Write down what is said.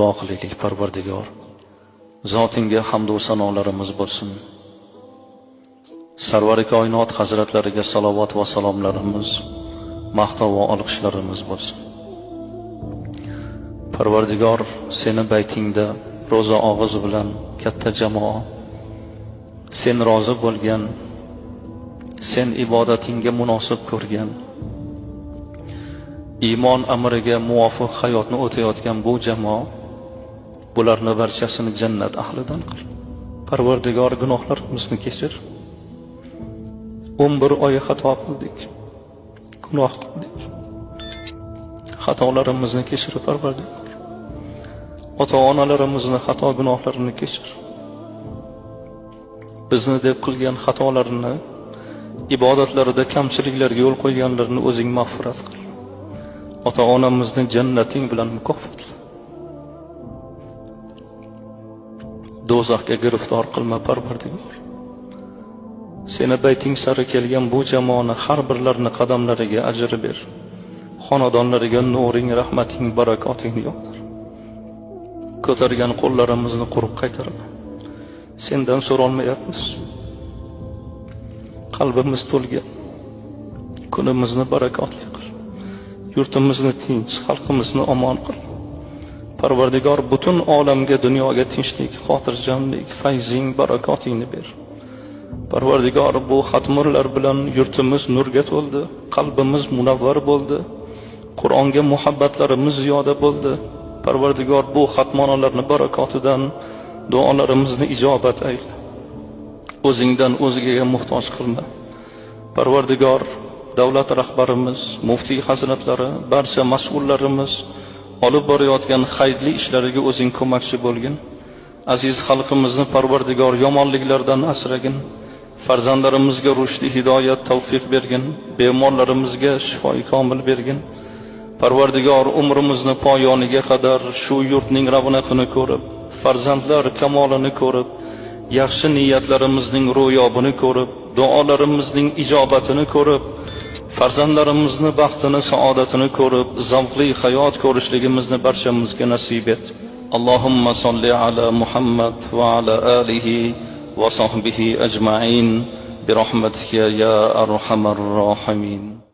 Duo qilaylik. Parvardigor, zotingga hamd va sanolarimiz bo'lsin. Sarvari koinot hazratlariga salovat va salomlarimiz, maqtov va olqishlarimiz bo'lsin. Parvardigor, seni baytingda roza og'iz bilan katta jamoa, sen rozi bo'lgan, sen ibodatingga munosib ko'rgan, iymon amriga muvofiq hayotni o'tayotgan bu jamoa, bularni barchasini jannat ahlidan qil. Parvardigor, gunohlarimizni kechir. 11 oy xato qildik, gunoh qildik. Xatolarimizni kechir Parvardigor. Ota-onalarimizni xato gunohlarini kechir. Bizni deb qilgan xatolarni, ibodatlarida kamchiliklarga yo'l qo'yganlarni o'zing mag'firat qil. Ota-onamizni jannating bilan mukofotla. Do'zaxga giriftor qilma Parvardigor. Seni bayting sari kelgan bu jamoani har birlarini qadamlariga ajr ber. Xonadonlariga nuring, rahmating, barakoting yog'dir. Ko'targan qo'llarimizni quruq qaytarma. Sendan so'rolmayapmiz. Qalbimiz to'lgan. Kunimizni barakotli qil. Yurtimizni tinch, xalqimizni omon qil. Parvardigor, butun olamga, dunyoga tinchlik, xotirjamlik, fayzing, barakotingni ber. Parvardigor, bu xatmurlar bilan yurtimiz nurga to'ldi, qalbimiz munavvar bo'ldi, Qur'onga muhabbatlarimiz ziyoda bo'ldi. Parvardigor, bu xatmonalarni barakotidan duolarimizni ijobat ayla. O'zingdan o'zgaga muhtoj qilma. Parvardigor, davlat rahbarimiz, muftiy hazratlari, barcha mas'ullarimiz olib borayotgan xayrli ishlariga o'zing ko'makchi bo'lgin. Aziz xalqimizni Parvardigor yomonliklardan asragin. Farzandlarimizga rushdi, hidoyat, tavfiq bergin. Bemorlarimizga shifoi komil bergin. Parvardigor, umrimizni poyoniga qadar shu yurtning ravnaqini ko'rib, farzandlar kamolini ko'rib, yaxshi niyatlarimizning ro'yobini ko'rib, duolarimizning ijobatini ko'rib, farzandlarimizni baxtini, saodatini ko'rib, zavqli hayot ko'rishligimizni barchamizga nasib et. Allohumma solli ala Muhammad va ala alihi va sahbihi ajma'in bi rahmatika ya arhamar rohimin.